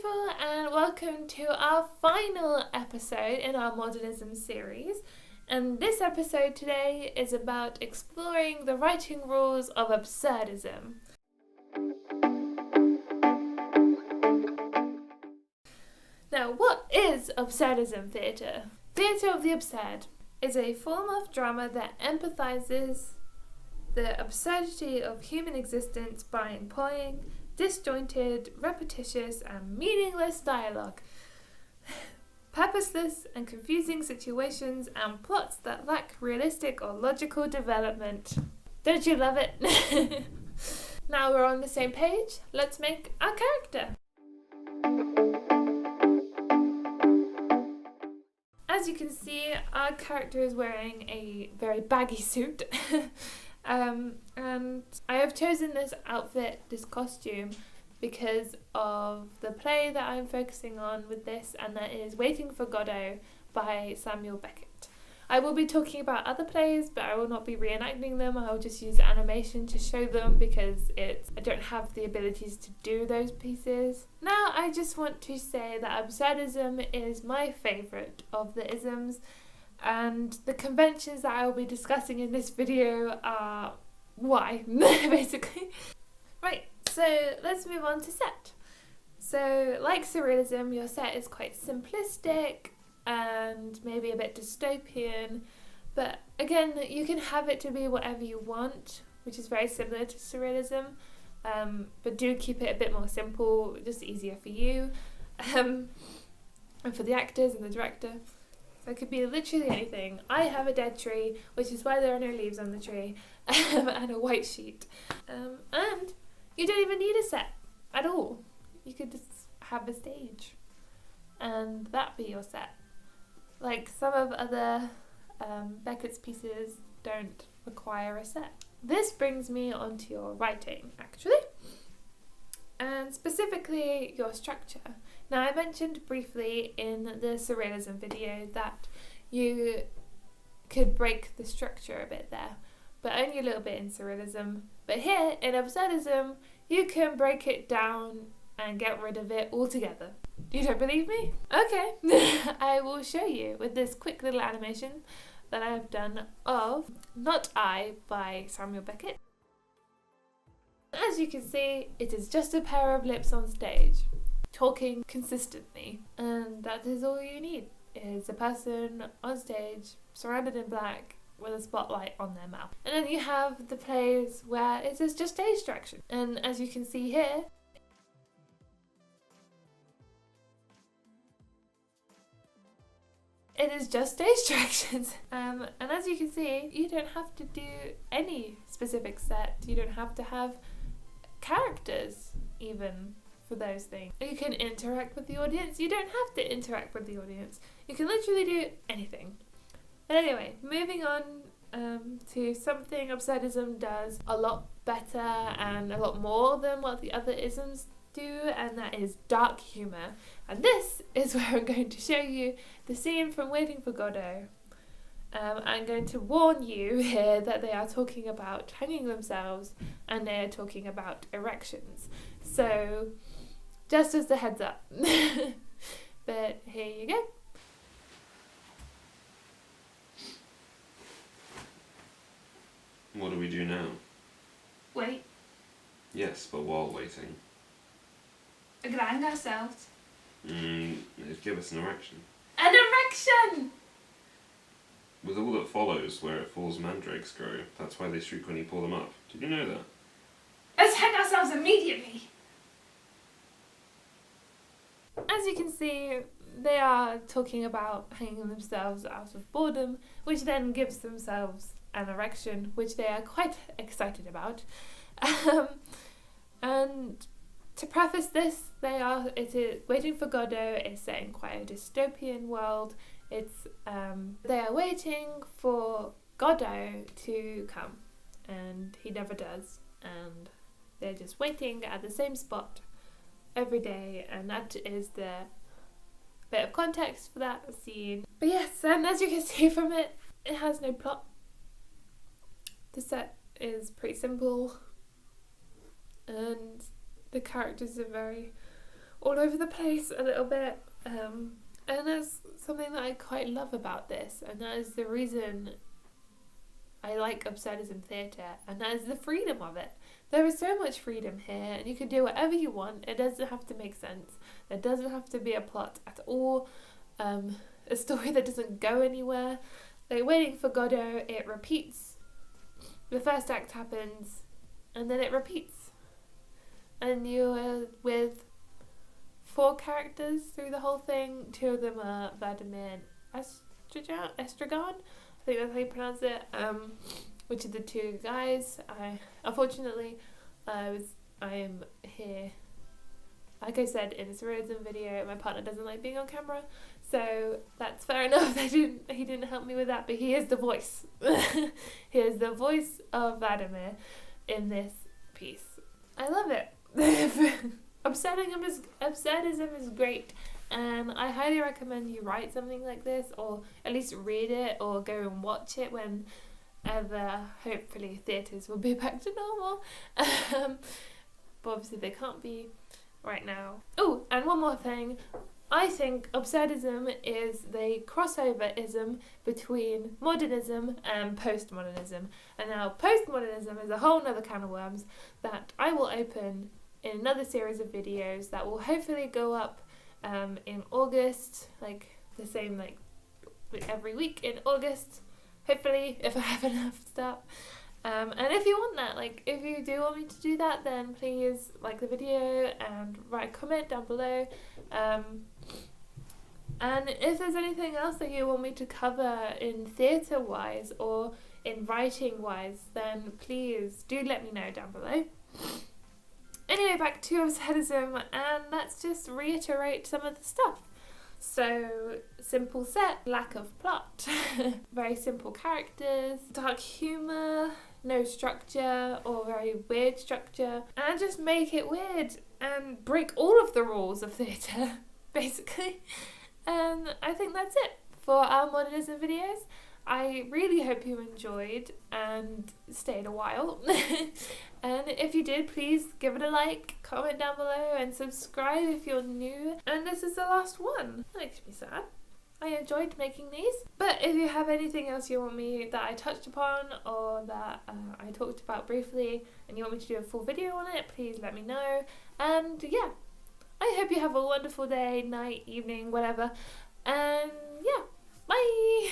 people, and welcome to our final episode in our Modernism series. And this episode today is about exploring the writing rules of Absurdism. Now, what is Absurdism theatre? Theatre of the absurd is a form of drama that empathizes the absurdity of human existence by employing disjointed, repetitious, and meaningless dialogue, purposeless and confusing situations, and plots that lack realistic or logical development. Don't you love it? Now we're on the same page, let's make our character. As you can see, our character is wearing a very baggy suit. And I have chosen this outfit, this costume, because of the play that I'm focusing on with this, and that is Waiting for Godot by Samuel Beckett. I will be talking about other plays, but I will not be reenacting them. I will just use animation to show them because I don't have the abilities to do those pieces. Now I just want to say that Absurdism is my favourite of the isms, and the conventions that I will be discussing in this video are why, basically. Right, so let's move on to set. So, like Surrealism, your set is quite simplistic and maybe a bit dystopian, but again, you can have it to be whatever you want, which is very similar to Surrealism, but do keep it a bit more simple, just easier for you, and for the actors and the director. So it could be literally anything. I have a dead tree, which is why there are no leaves on the tree, and a white sheet. And you don't even need a set at all. You could just have a stage, and that be your set. Like some of other Beckett's pieces don't require a set. This brings me onto your writing, actually, and specifically your structure. Now, I mentioned briefly in the Surrealism video that you could break the structure a bit there, but only a little bit in Surrealism. But here, in Absurdism, you can break it down and get rid of it altogether. You don't believe me? Okay, I will show you with this quick little animation that I have done of Not I by Samuel Beckett. As you can see, it is just a pair of lips on stage, talking consistently, and that is all you need, is a person on stage surrounded in black with a spotlight on their mouth. And then you have the plays where it is just stage direction, and as you can see here, it is just stage directions. And as you can see, you don't have to do any specific set, you don't have to have characters even for those things. You can interact with the audience. You don't have to interact with the audience. You can literally do anything. But anyway, moving on to something Absurdism does a lot better and a lot more than what the other isms do, and that is dark humour. And this is where I'm going to show you the scene from Waiting for Godot. I'm going to warn you here that they are talking about hanging themselves and they are talking about erections. So, just as a heads up. But here you go. What do we do now? Wait. Yes, but while waiting. Hang ourselves. It'd give us an erection. An erection! With all that follows where it falls mandrakes grow. That's why they shriek when you pull them up. Did you know that? Let's hang ourselves immediately! As you can see, they are talking about hanging themselves out of boredom, which then gives themselves an erection, which they are quite excited about. And to preface this, Waiting for Godot is set in quite a dystopian world. They are waiting for Godot to come, and he never does, and they're just waiting at the same spot every day, and that is the bit of context for that scene. But yes, and as you can see from it, it has no plot. The set is pretty simple, and the characters are very all over the place a little bit. And that's something that I quite love about this, and that is the reason I like absurdism theatre, and that is the freedom of it. There is so much freedom here, and you can do whatever you want. It doesn't have to make sense. There doesn't have to be a plot at all. A story that doesn't go anywhere. Like Waiting for Godot, it repeats. The first act happens, and then it repeats. And you're with 4 characters through the whole thing. 2 of them are Vladimir and Estragon. I think that's how you pronounce it. Which are the 2 guys. Unfortunately, I am here. Like I said in this Absurdism video, my partner doesn't like being on camera, so that's fair enough. He didn't help me with that, but he is the voice. He is the voice of Vladimir in this piece. I love it. Absurdism is great, and I highly recommend you write something like this, or at least read it, or go and watch it whenever hopefully theatres will be back to normal. But obviously they can't be right now. Oh, and one more thing. I think absurdism is the crossover-ism between modernism and postmodernism. And now postmodernism is a whole nother can of worms that I will open in another series of videos that will hopefully go up in August, like the same like every week in August, hopefully, if I have enough stuff. And if you want that, like if you do want me to do that, then please like the video and write a comment down below. And if there's anything else that you want me to cover in theatre wise or in writing wise, then please do let me know down below. Anyway, back to Absurdism, and let's just reiterate some of the stuff. So, simple set, lack of plot, very simple characters, dark humour, no structure or very weird structure, and just make it weird and break all of the rules of theatre, basically. And I think that's it for our modernism videos. I really hope you enjoyed and stayed a while. And if you did, please give it a like, comment down below, and subscribe if you're new. And this is the last one. That makes me sad. I enjoyed making these. But if you have anything else you want me that I touched upon or that I talked about briefly and you want me to do a full video on it, please let me know. And yeah, I hope you have a wonderful day, night, evening, whatever. And yeah, bye!